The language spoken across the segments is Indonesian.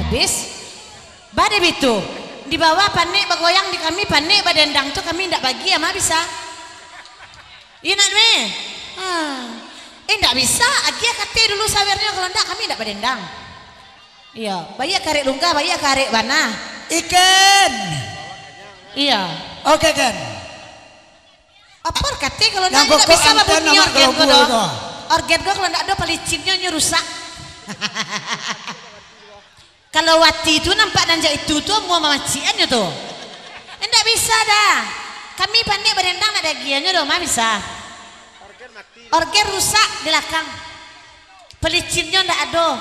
habis. Badai itu di bawah panik bergoyang di kami panik badendang tuh kami ndak bagi ama bisa. Iya nak me. Ndak bisa. Agia kate dulu sawernya kalau ndak kami ndak badendang. Iya, bayar karek lungkah, bayar karek mana? Ikan. Iya. Oke kan. Apa kate kalau ndak bisa babunyi organ gua dong. Organ gua kalau ndak ada pelicinnya rusak. Kalau wati itu nampak nanja itu tuh mau mamaciannya tuh. Enggak bisa dah. Kami pandai berendang ada giannya dong, mah bisa. Organ rusak di belakang. Pelicinnya enggak ada.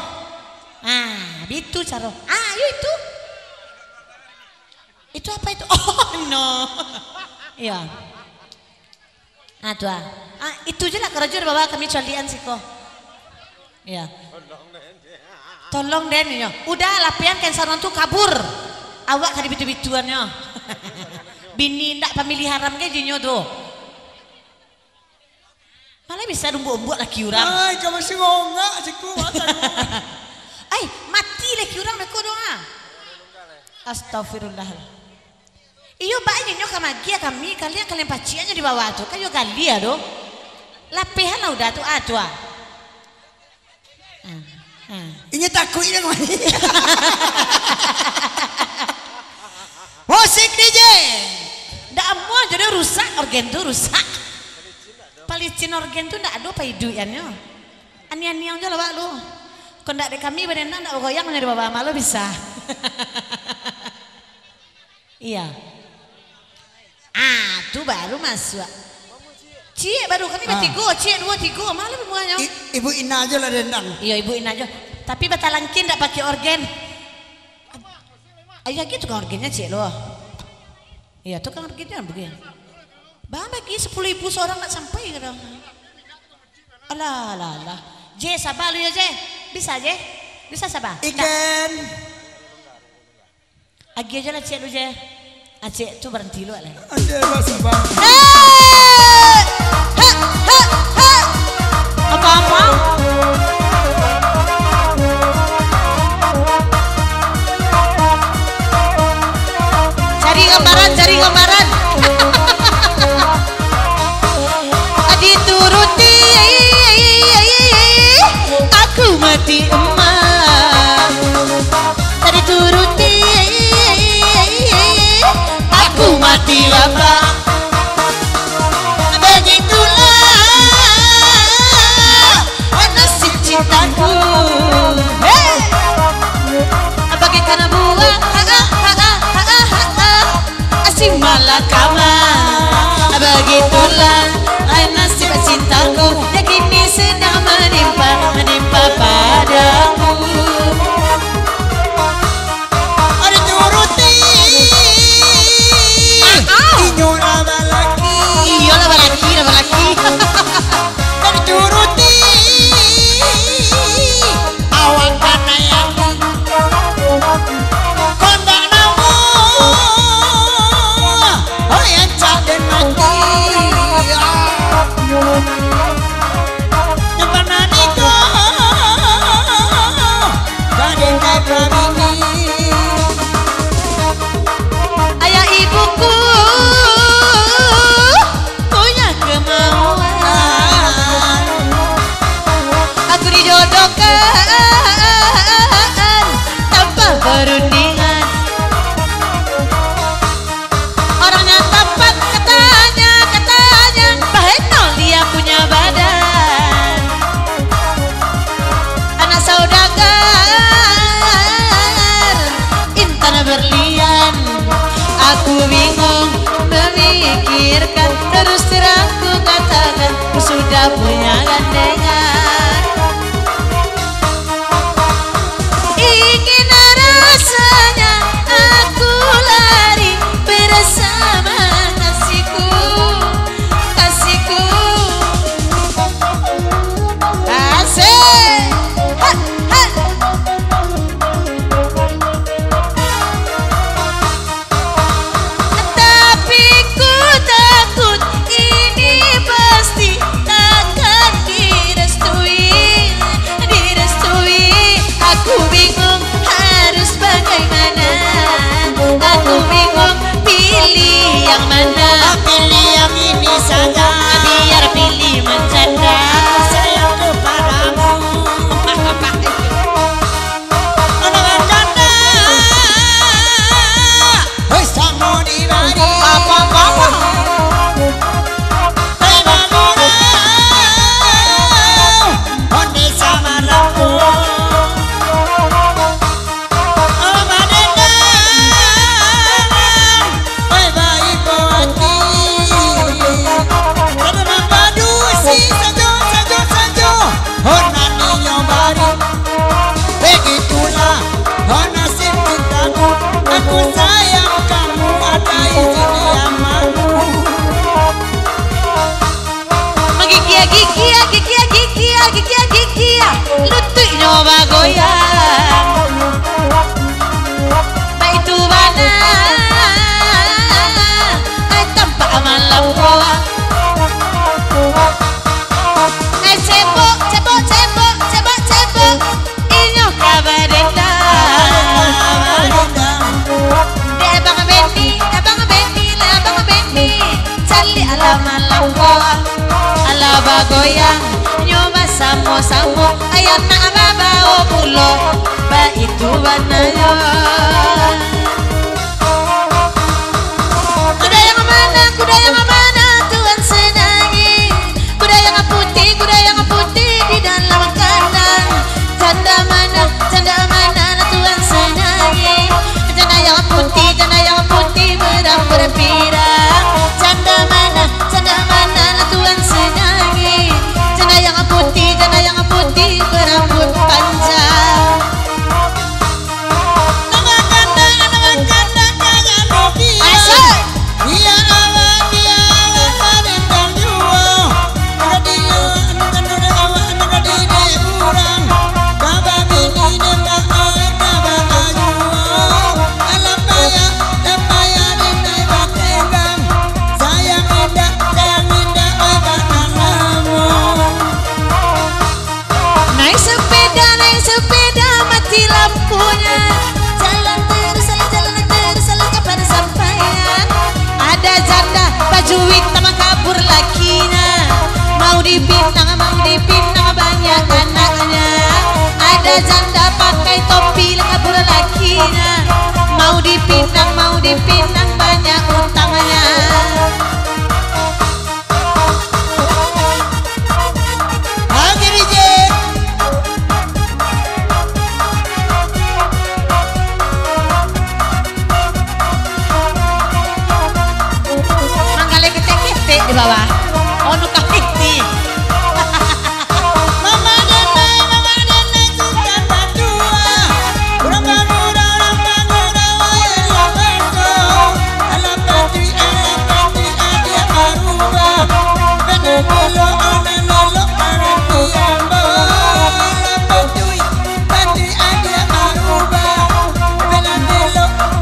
Itu cara. Yuk itu. Itu apa itu? Oh no. Iya. Tuh. Itu je lah kerja bawa kami colian sih kok. Iya. Tolong Den ya. Udah lapian kensaron tuh kabur. Awak kali bitu-bituannya. Bini ndak pemilih haram ke jinyo tuh. Malah bisa dumbu-umbu laki urang. Kamu sih ngongak siku. Mati laki urang beko doa. Astagfirullah. Iyo banyak nyo kamagia kami kalian paciannya di bawah tuh. Kayo galia do. Lapihan lah udah tuh tua. Ini takut ini kemana? Musik DJ. Ndak mau jadi rusak organ tuh rusak. Pelicin organ tuh ndak ada paiduannya. Ani-ani aja lah lu. Kau ndak ada kami berenang ndak goyang dari bawah malu bisa. Iya. Tuh baru masuk. Cie baru kami bertiga, cie 2 3 malah semuanya. Ibu Ina aja lah dendang. Iya ibu Ina aja. Tapi batalangkin enggak pakai organ. Ayo gitu kan organnya cie loh. Iya tuh kan organnya begini. Bang bagi 10.000 seorang enggak sampai kadang. Alah. Je sabar lu ya Je. Bisa Je? Bisa sabar? Ikan. Agi aja lah cie lu Je. Acek tuh berhenti lu lah. Ada sabar. Apa-apa? Cari gambaran. Dituruti aku mati emak. Dituruti aku mati bapak. Cintaku bagaikan buah asing malakama. Begitulah nasib cintaku yang kini sedang menimpa padamu. Ada turuti inyolah balaki. Iyalah balaki Ada turuti awang kana yang kondak namu yang caden mati nyepanan iko gaden kai pramini ayah ibuku punya kemauan. Aku dijodohkan tanpa perundingan. Orangnya tepat katanya bahkan dia punya badan. Anak saudagar intan berlian. Aku bingung memikirkan, terus terang ku katakan ku sudah punya gandengan. Ingin rasanya aku lari bersama kasihku. Asik. Tapi ku takut ini pasti takkan direstui. pulo ba itu banayo. Kuda yang mana Tuhan senangi, kuda yang putih di dalam kandang. Janda mana Tuhan senangi, janda yang putih berang-berpirang. Janda mana Tuhan senangi, janda yang putih berambut panjang. Nama kandang kaya Nobi. Asal Dia awak padendang juo. Kadiyo kandure awak kadide urang. Baba bini nembak baba ajuo. Alapaya dendai bakendang. Sayang indah oi bananamu. naik sepeda mati lampunya. Jalan terus kapan sampainya. Ada janda baju hitam kabur lakinya. Mau dipinang banyak anaknya. Ada janda pakai topi kabur lakinya. Mau dipinang banyak utangnya. Oke DJ. Manggale ketek-ketek di bawah. Ono kapiti. Mama denai suka berdua. Urang bangura wayang labanto. Alam patri adia maruba. Benelo arentiambo. Alam patri adia maruba.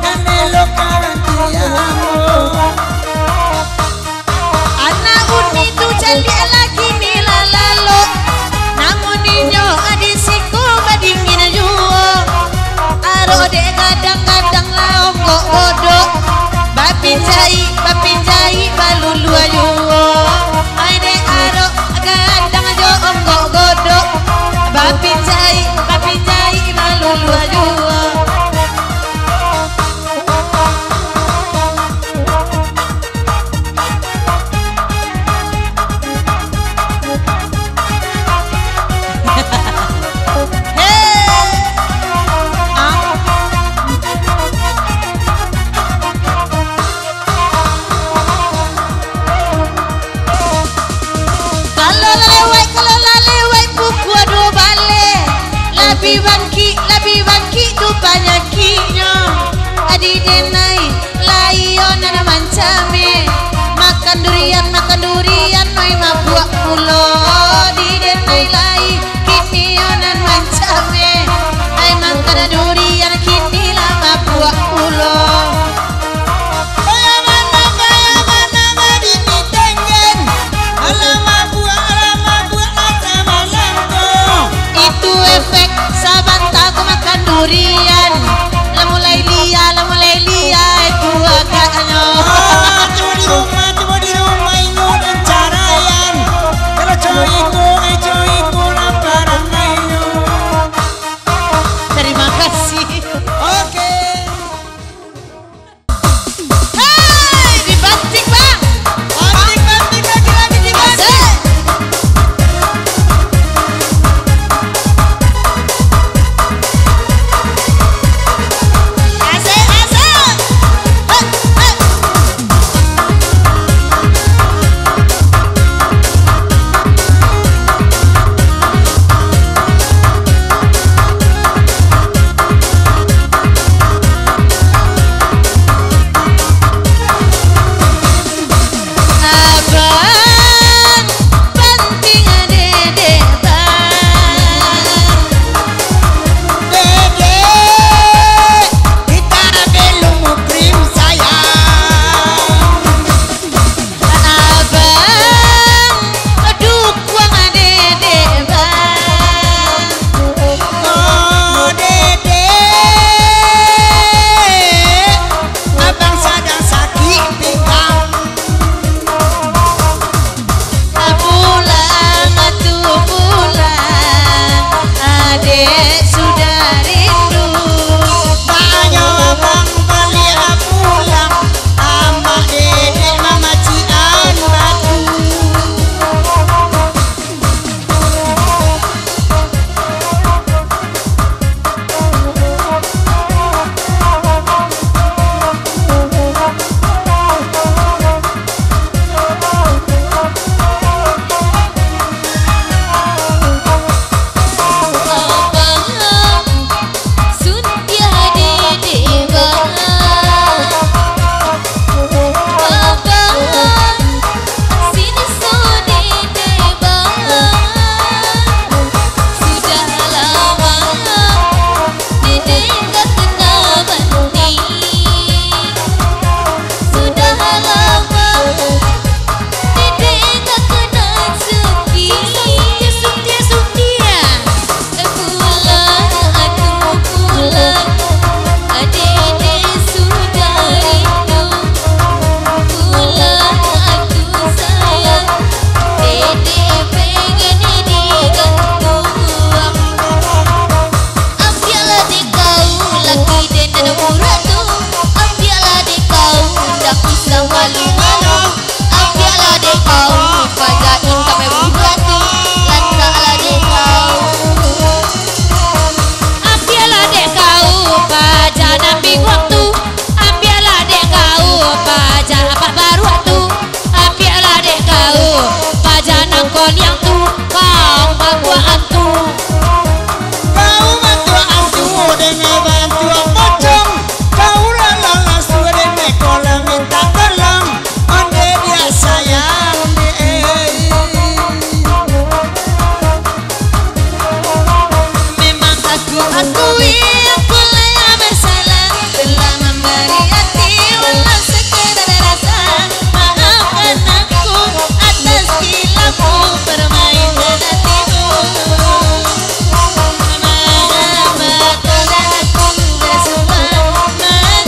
Benelo arentiambo. Anak uni tu cali lagi ni lalalo. Namun ninyo adisiku badingin juo. Aro de kadang-kadang laong godok. Bapinjai balulu juo. Ai de aro kadang jo godok. Bapinjai balulu juo. Kalau lalewai buku aduh bale. Labi bangki tu banyak kinyo. Adi denai layon ana mancame. Makan durian noi mabuak pulo. Di denai lai kini onan mancame. Ai makan durian kini lah mabuak pulo. Kaya mana bini tengen. Alama buah sama lambo. Itu efek sabanta aku makan durian. Lamulai lia itu agaknya. Coba di rumah inyo dan carayan. Kalau coiku laparan inyo. Terima kasih. Oke. Hai, dibanting bang. Banting lagi dibanting. Asik. sudah jauh bajana kon yang tukang bagua antu Kau bantu aku dengan bantu pocong. Kau lala suara nekola minta tolong. Onde dia sayang memang aku akui aku yang bersalah telah memberi hati walau sekedar rasa maafkan aku atas kilapku permainan hatimu mengapa aku bersua mengadu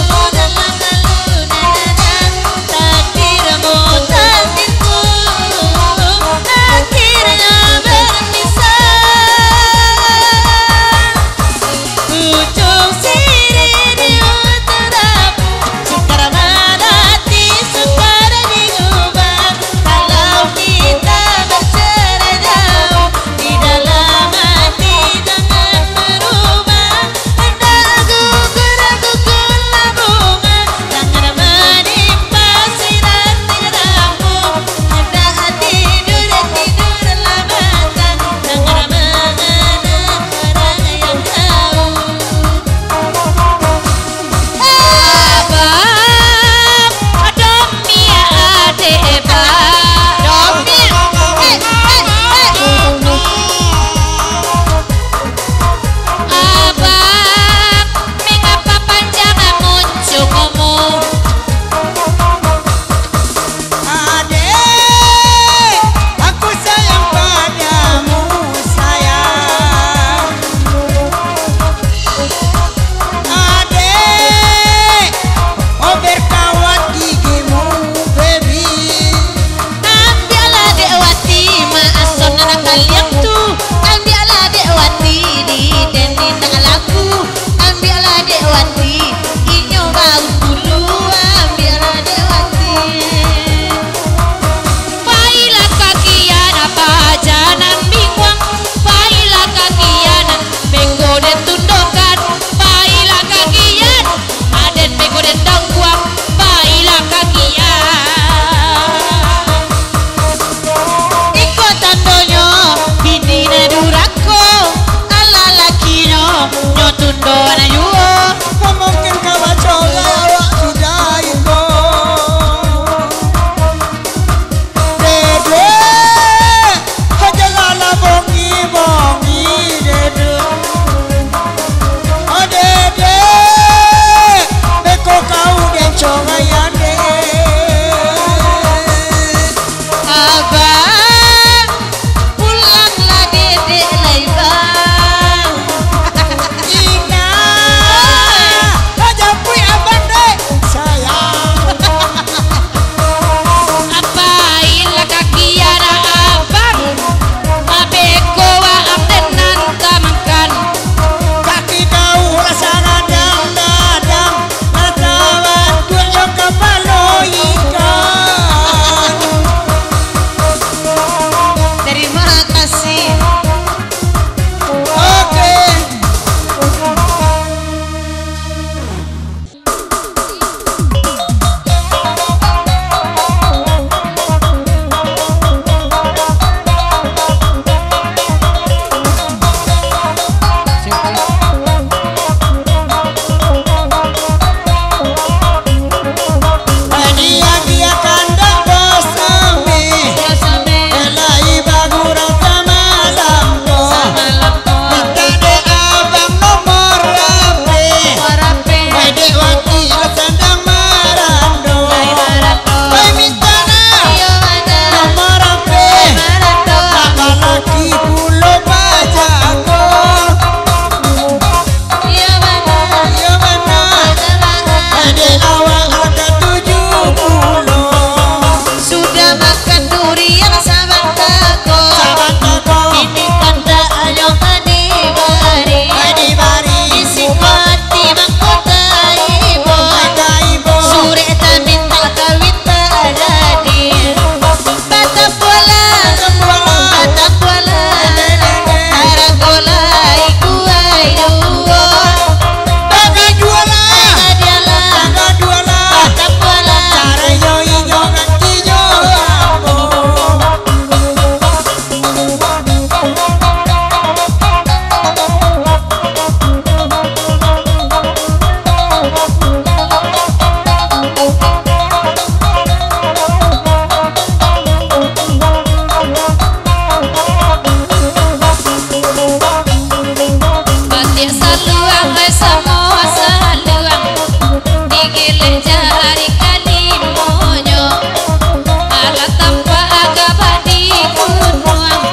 dalam lalu nada takdirmu takdirku akhirnya berpisah ujung sirih di utara sekarang hati sekarang diubah kalau kita bercerai jauh di dalam hati jangan berubah hendak gugur bunga jangan menimpa sinar tidamu hendak tidur lamatan jangan mengenang orang yang jauh abang domi ade bang domi abang mengapa panjang muncungmu Adek, aku sayang padamu sayang. Adek, oh berkawat gigimu baby. ambillah Dekwati maason anak kalian tuh ambillah Dekwati di denin laku ambillah Dekwati inyo bau dulu ambillah Dekwati pailah kakian apa janan bingung pailah kakian benggo dan tundokan pailah kakian aden benggo dan dongkuang pailah kakian ikut tandonyo bini durako ala lakinyo nyotundo anayuo Mungkin kau coba awak sudah itu. Dede, janganlah bongi dede. Oh dede, beko kau dan coba ya abang pulanglah dedek laibang Dia saluang semua saluang digile jari kalimonyo ala tanpa agabadi kunuang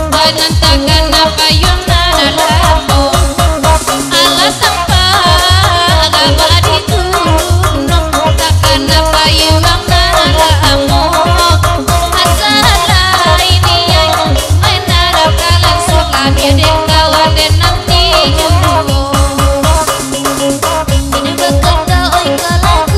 banantakan payuna lamo ala tanpa agabadi kunung takkan payuna lamo asala ini yang menarap kalan sulami dek kawan dan nanti ini bakal oi kalah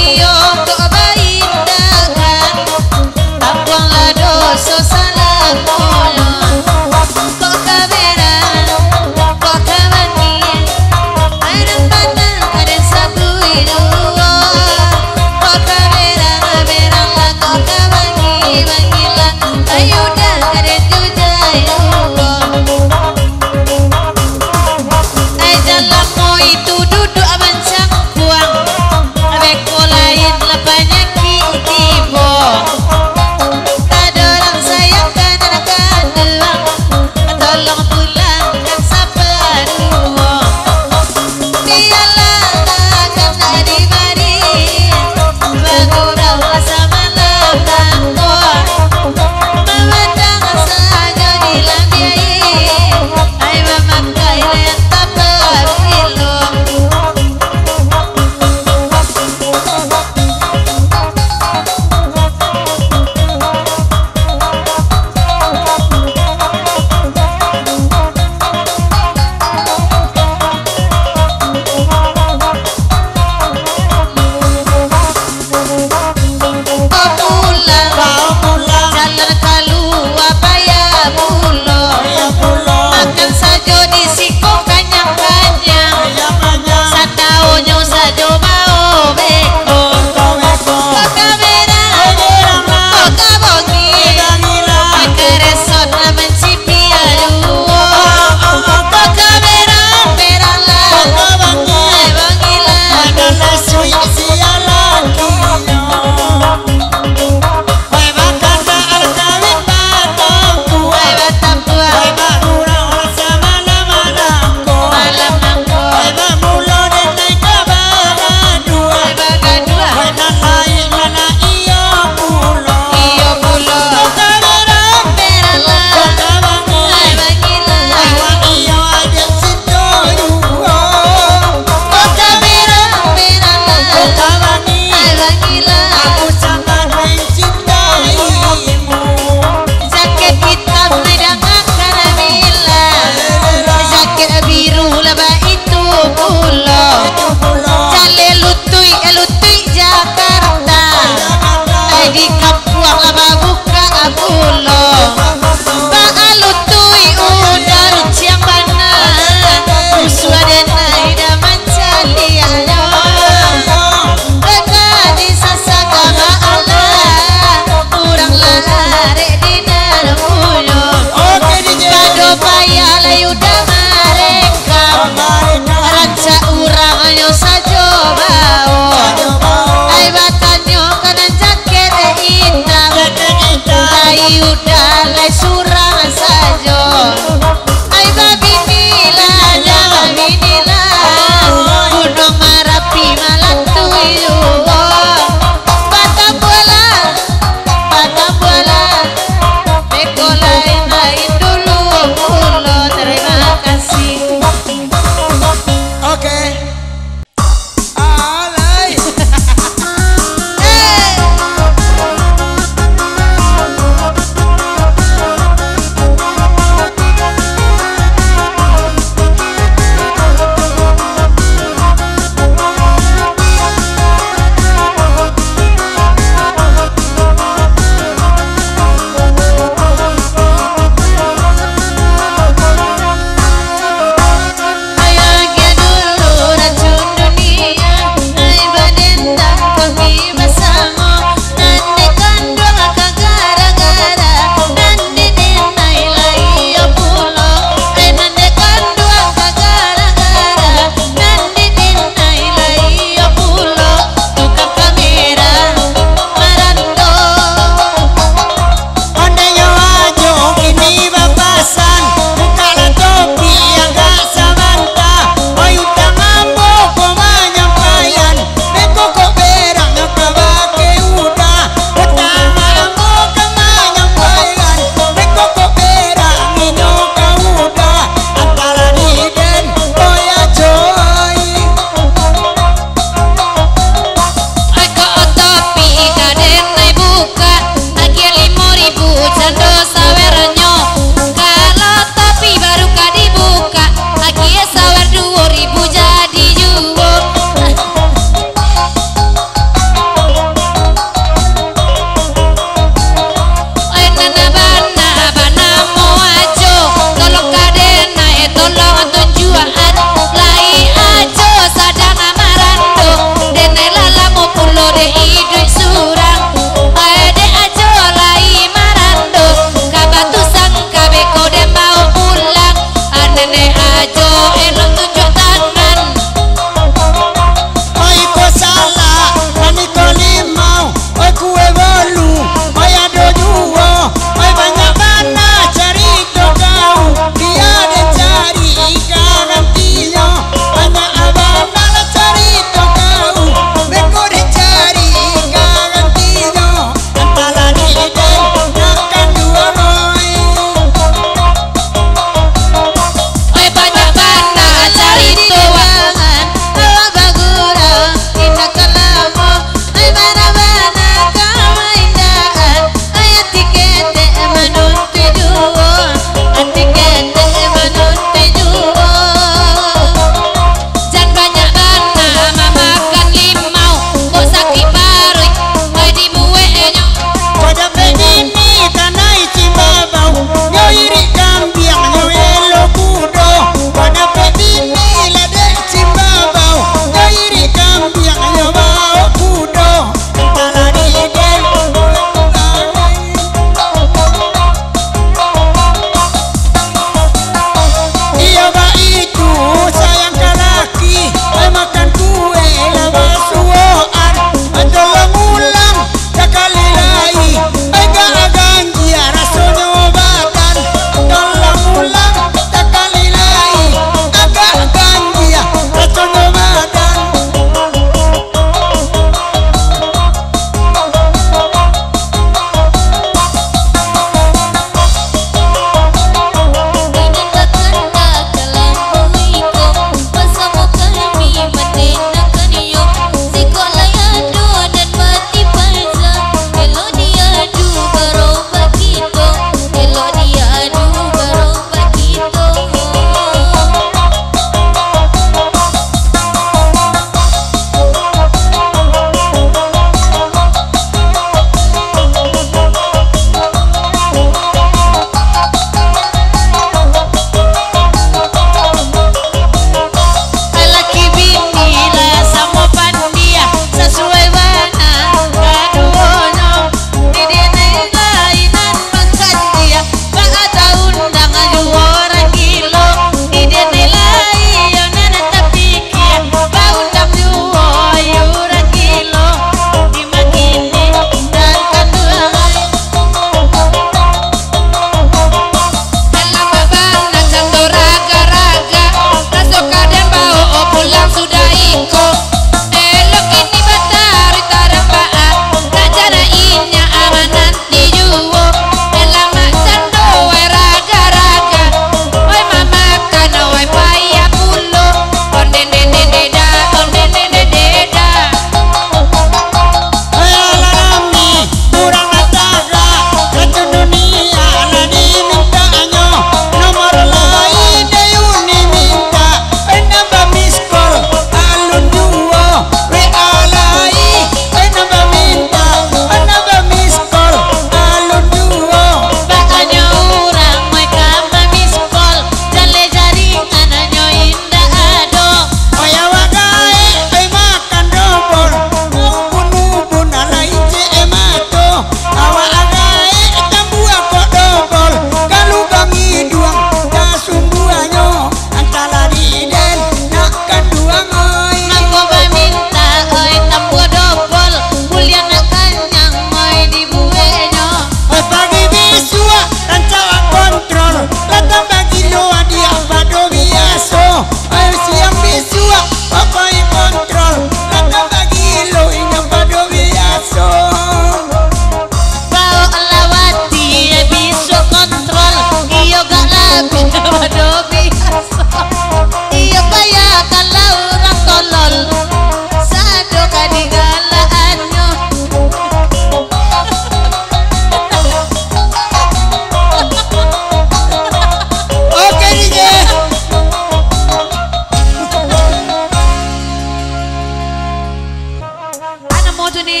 mau tuh nih?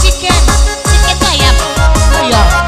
Chicken tuh ayam. Oh iya.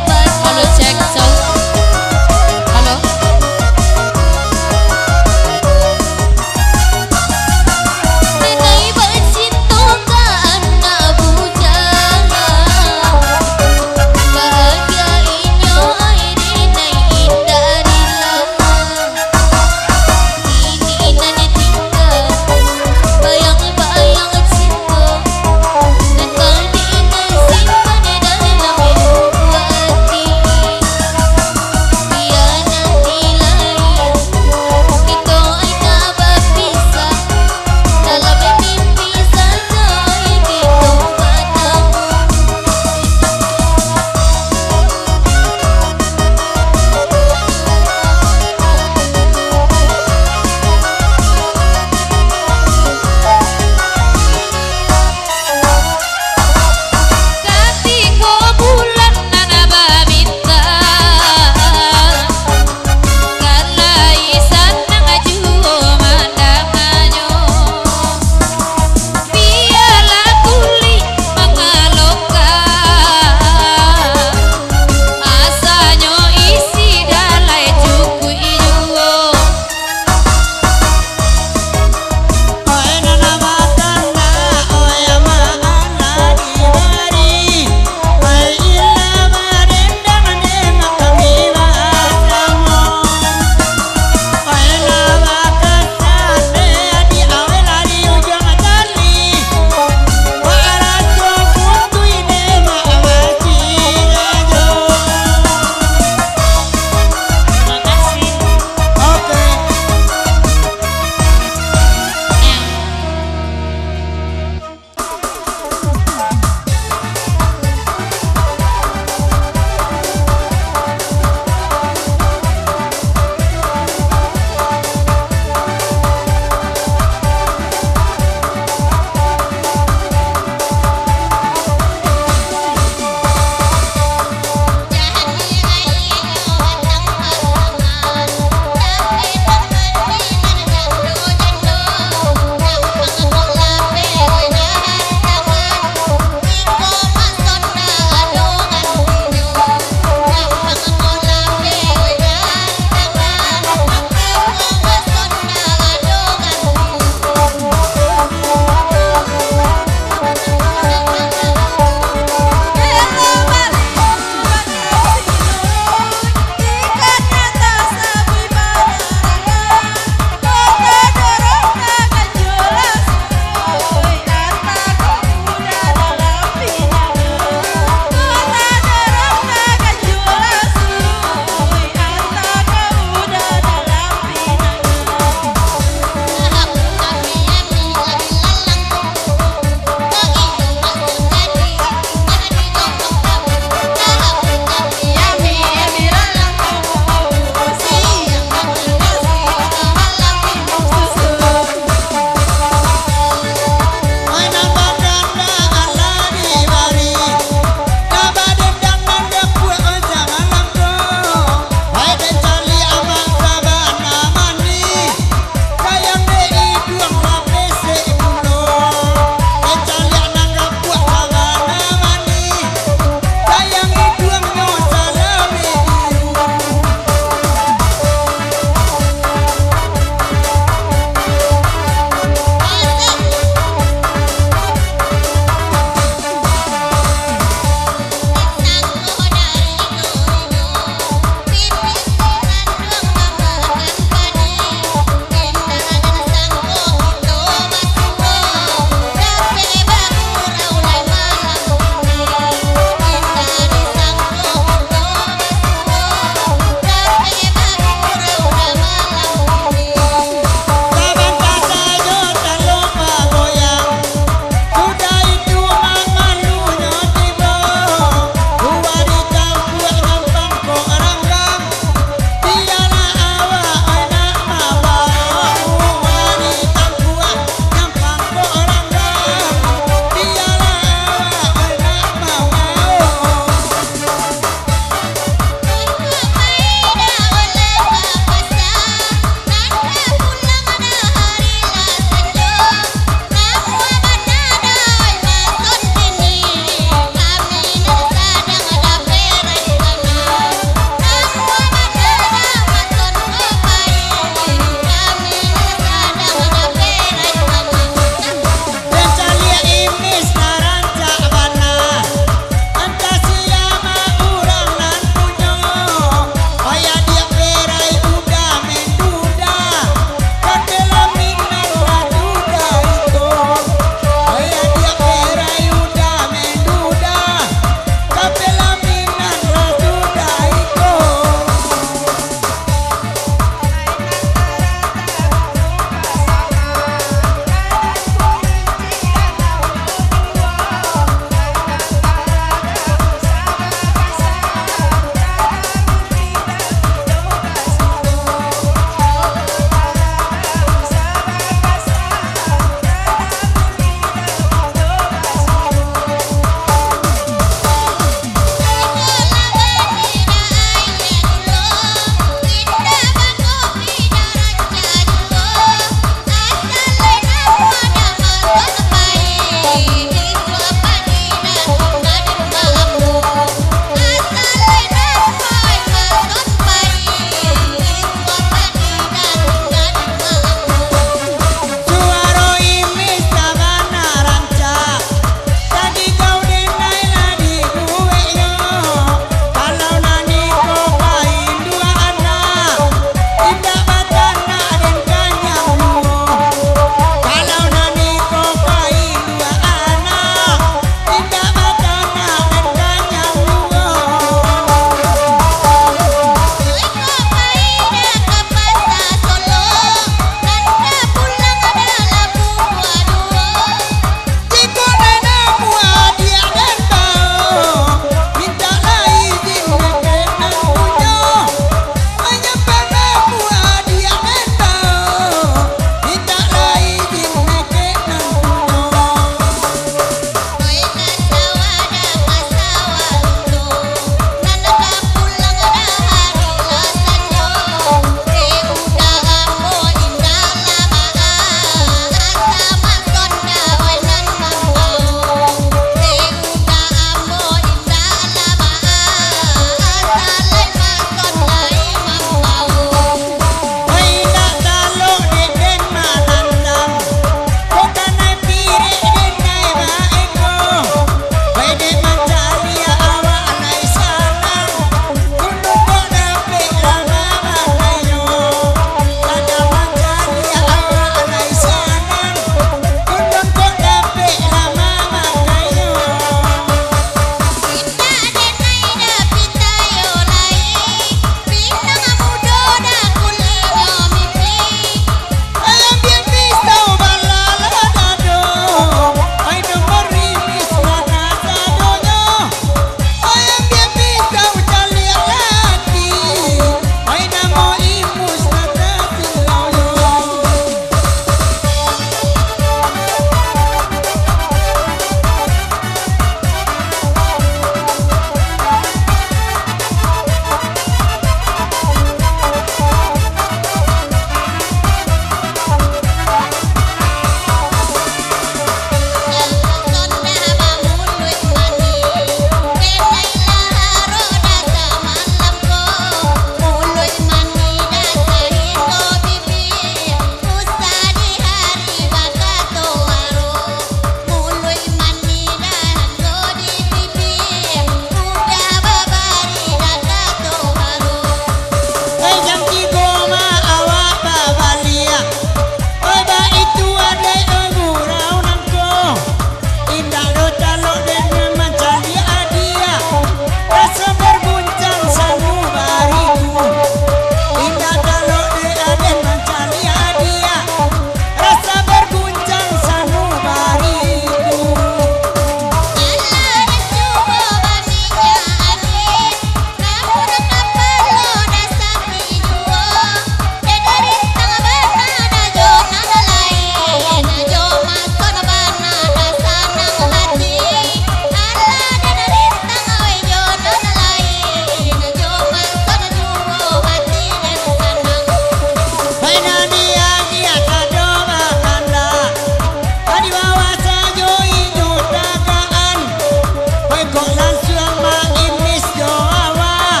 kok langsung mengimis doawa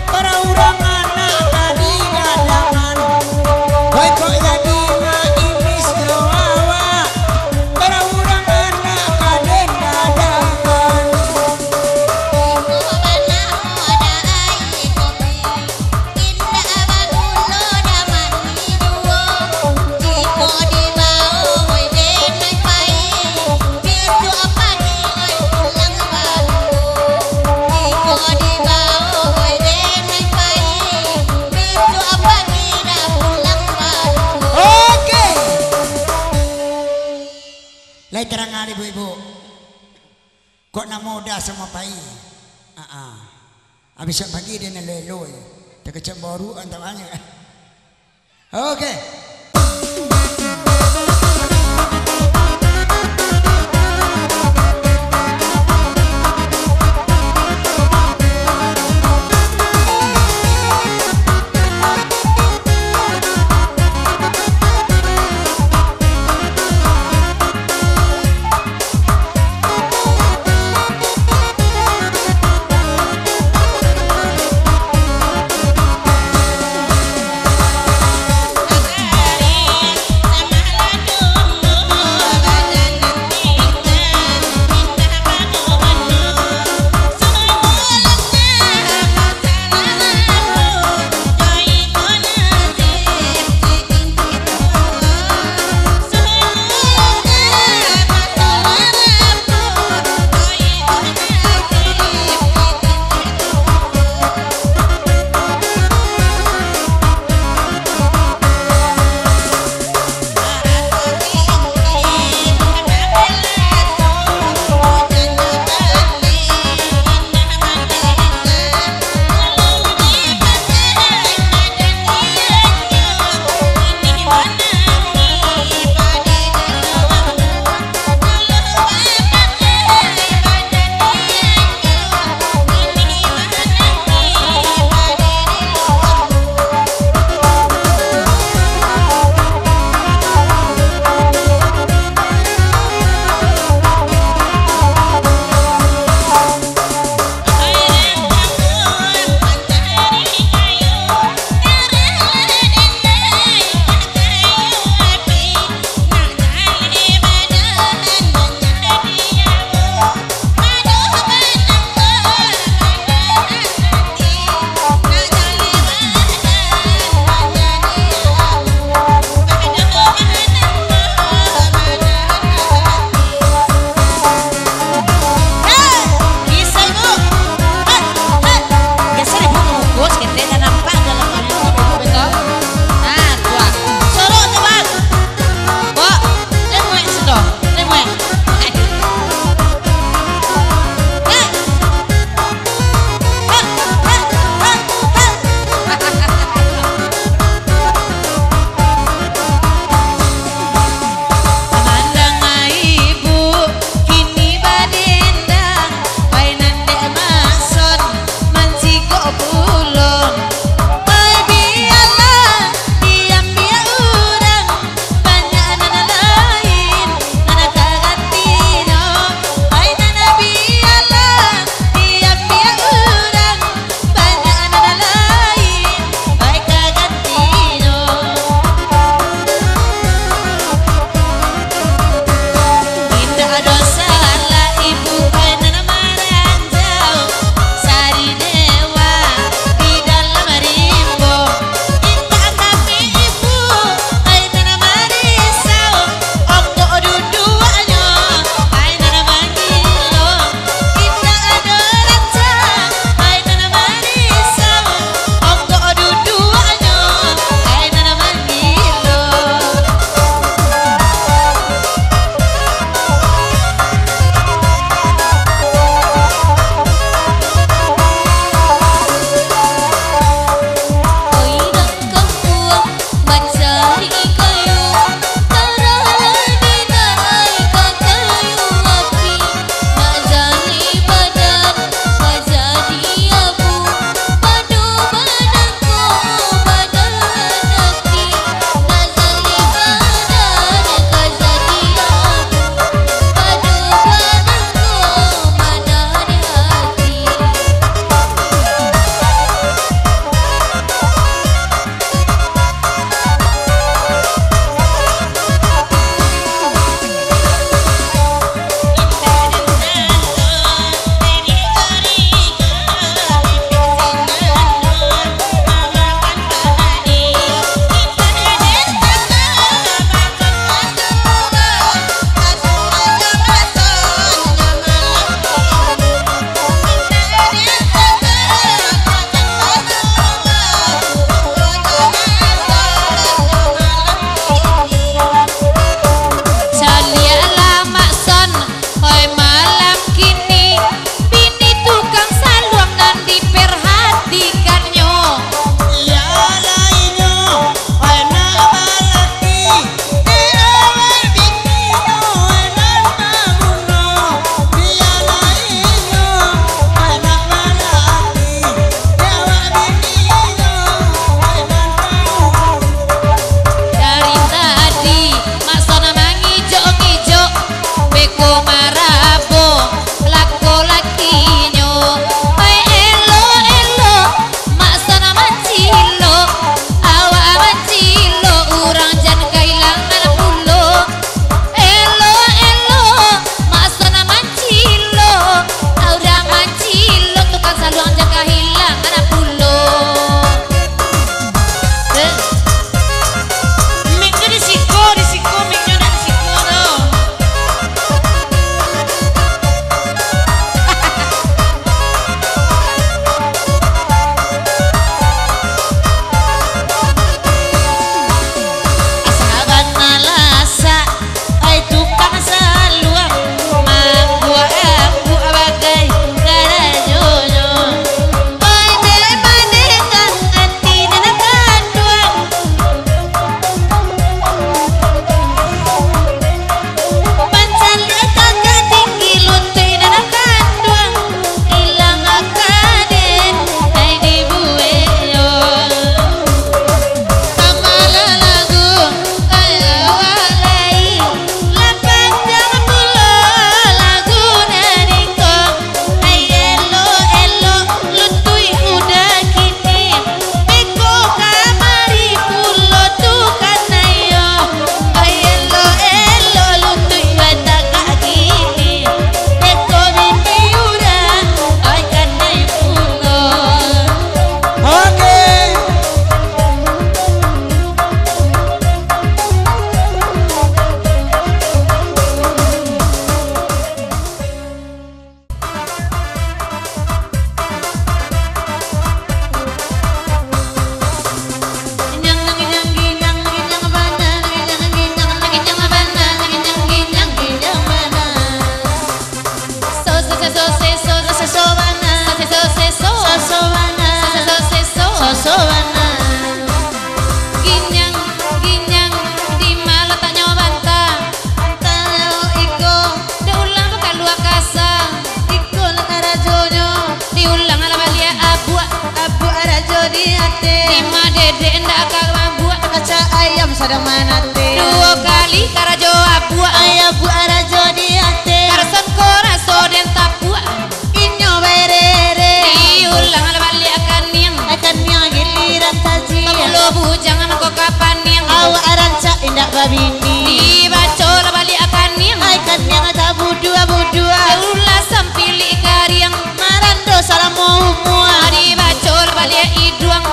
para urang anak tadi gadangan kowe kok jadi mengimis doawa para urang anak kaden gadangan Lai terang ali ibu-ibu. Kok nak muda sama pai. Habis pagi dia nak leloi. Tak kecam baru antaranya. Okey. akak mabuk kaca ayam sadang manate 2 kali karajo abu ayah bu arajo di ate karson koraso den tapua inyo berere diulang balik akan yang giliran taji lo bujangan kok kapan yang awak aranca indak babini dibacol balik akan yang akan yang tabu dua ulah sampili kariang marando salamu mua dibacol balik idung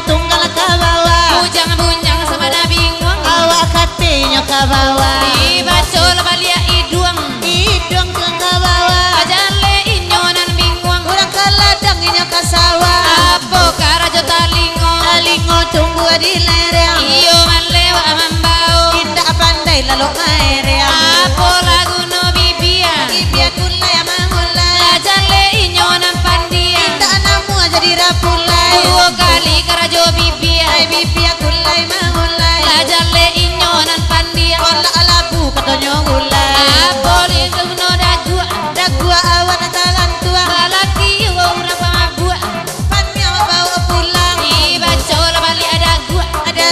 tunggal ke bawah bujang sama nabi nguang awak katenya ke bawah dibacol balik idung ke bawah ajale inyonan binguang urang kaladang inyo ke sawah apo karajo talingo tunggu di lereng iyo malewa mambao indak pandai lalu aireng apo lagu no bibia kulai amangulai ajale inyonan pandia indak namu aja dirapulai 2 kali karajo bibia bibia kulai mangulai ajale inyonan pandia olah alabu katonyo gulai apo ligo no dagua awan talan tua balaki ora pamabua pannya bawa pulang dibacol balik ada gua ada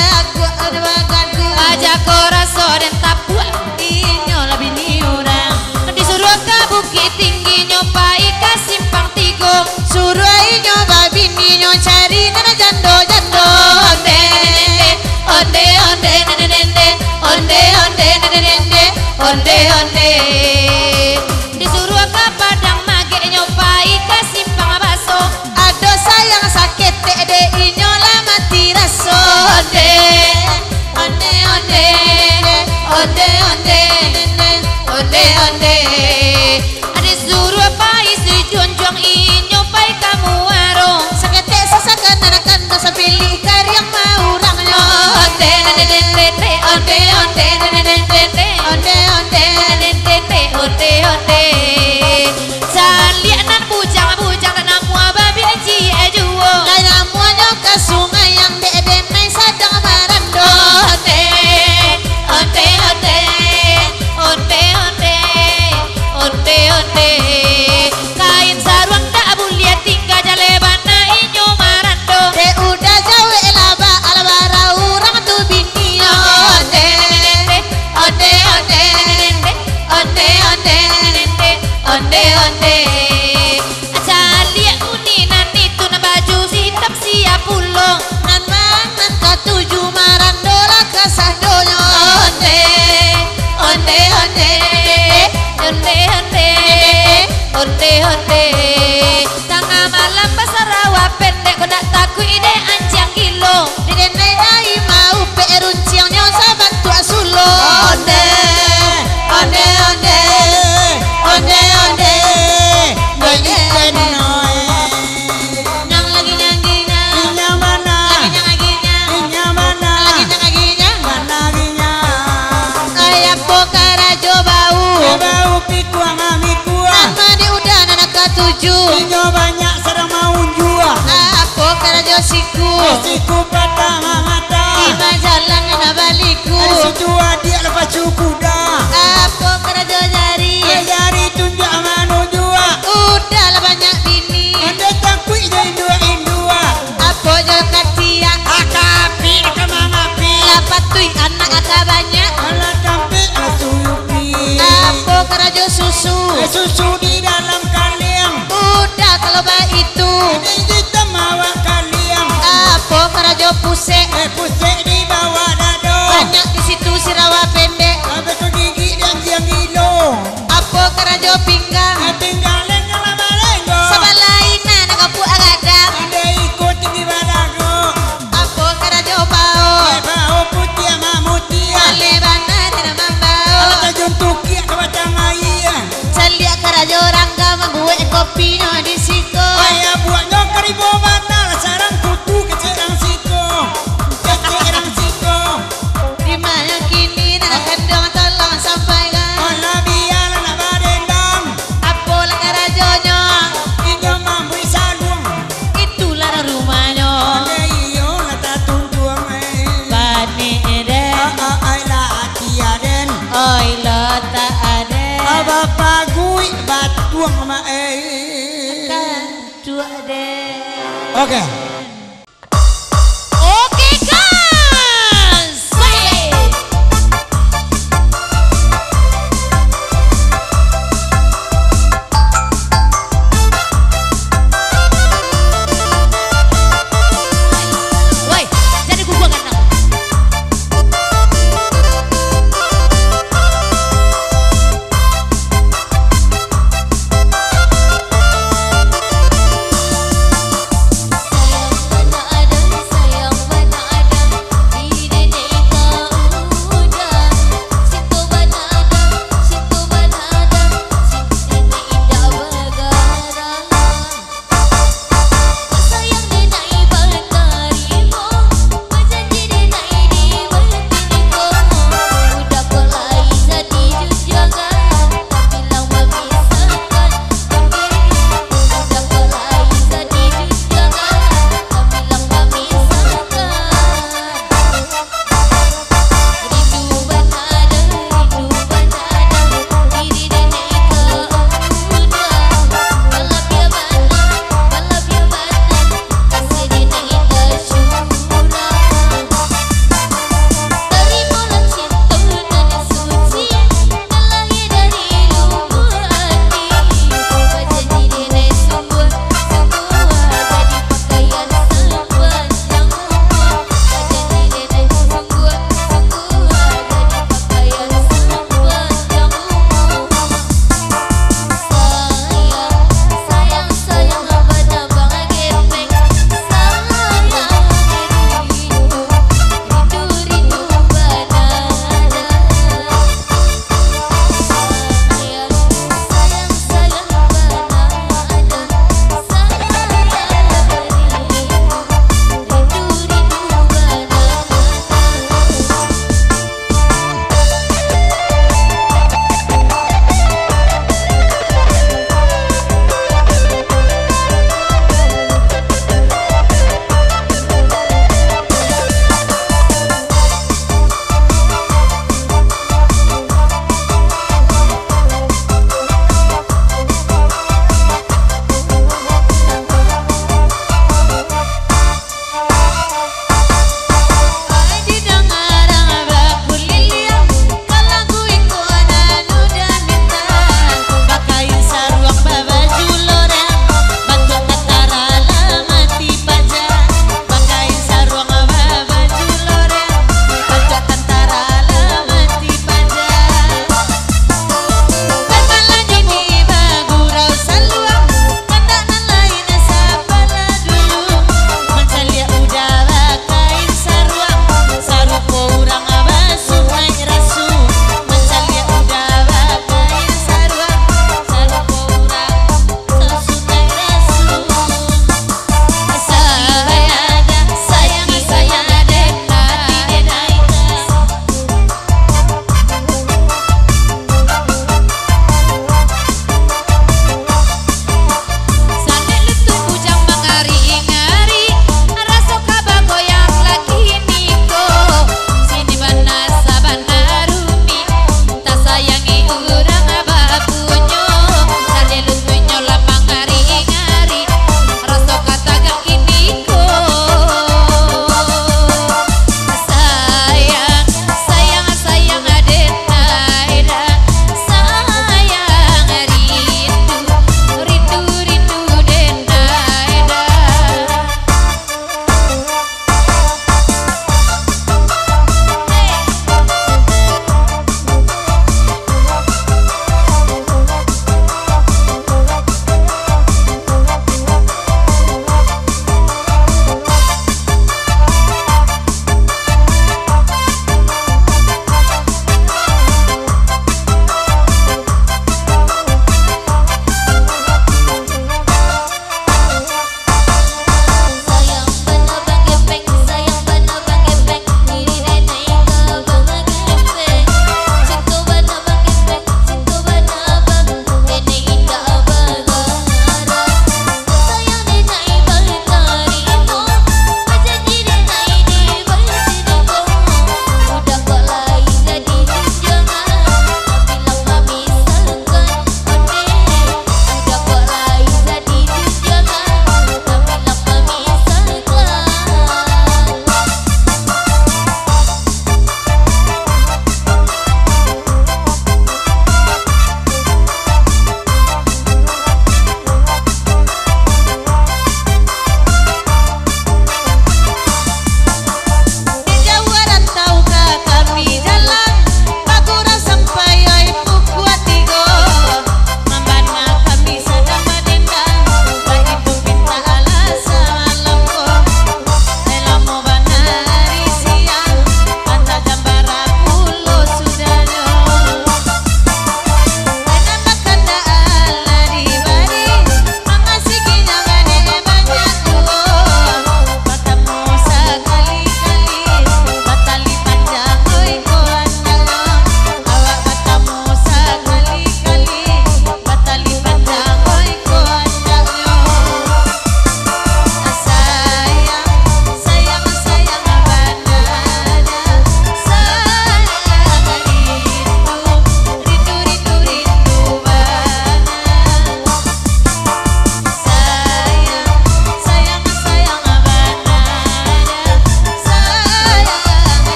waganku aja koraso den tapua inyo lebih ni orang disuruh ke bukit tinggi nyopai ke simpang tigo suruh inyo babi ninyo cari nana jando onde onde onde nende onde onde nende onde disuruh ke padang mage nyopai ke simpang baso ado sayang sakit de inyo lama tiraso onde disuruh pai si junjung inyo pai kamu warung sakete sasakan anakan dosa pilih karyang maurangnya salianan bujang namu babi aji ajuwo kaya muanya ke sungai yang de-denai sadang marando kain sarung dak bulia tinggal jalebana inyo marando de udah jawe laba albara urang tu binio onde acalia uninan itu na baju hitam siap pulong nan mangan katuju marando lah kasahdonya onde tengah malam pasarawa pendek kau nak takut ide anjang kilo de-denai ai mau pe runciangnya saban tua sulo Nang lagi nyanyinya ayah pokara jo bau nama di udah anak ketujuh banyak sedang mau jual pokara jo siku siku pertama mata lima jalan na baliku ada situ dia lepas cukuda pokara jo jari jari tunjuk manu jua udah lah banyak bini ada takut indua apo jo katia akapi akamamapi lapatui anak aka banyak ala tampi asuyupi pokara jo susu susu di dalam kaliang udah kalau baik itu ini kita mawa kaliang pokara jo pusek pusing di bawah dado banyak di situ si rawa pendek habis tu gigi dan jiang gilo pokara jo pinggang tinggalin lama lenggo sabalain na nakapu agadang ada ikut di badago pokara jo bao bau putih sama mutia alebana na mambao ala tajuntuk ya ke batang air salia karajo rangga membuat kopi no di siko ayah buat nyokar ibu banal sarang kutu kecerang siko kecerang siko di mana kini na kandang tolong sampaikan ala biar nak badendang apola karajonya hingga mampu sadung itulah rumahnya ada iyo nak tak tuntuang bani ede ay la tiaden oi lo tak ada aba pagui batuang ma kan dua de oke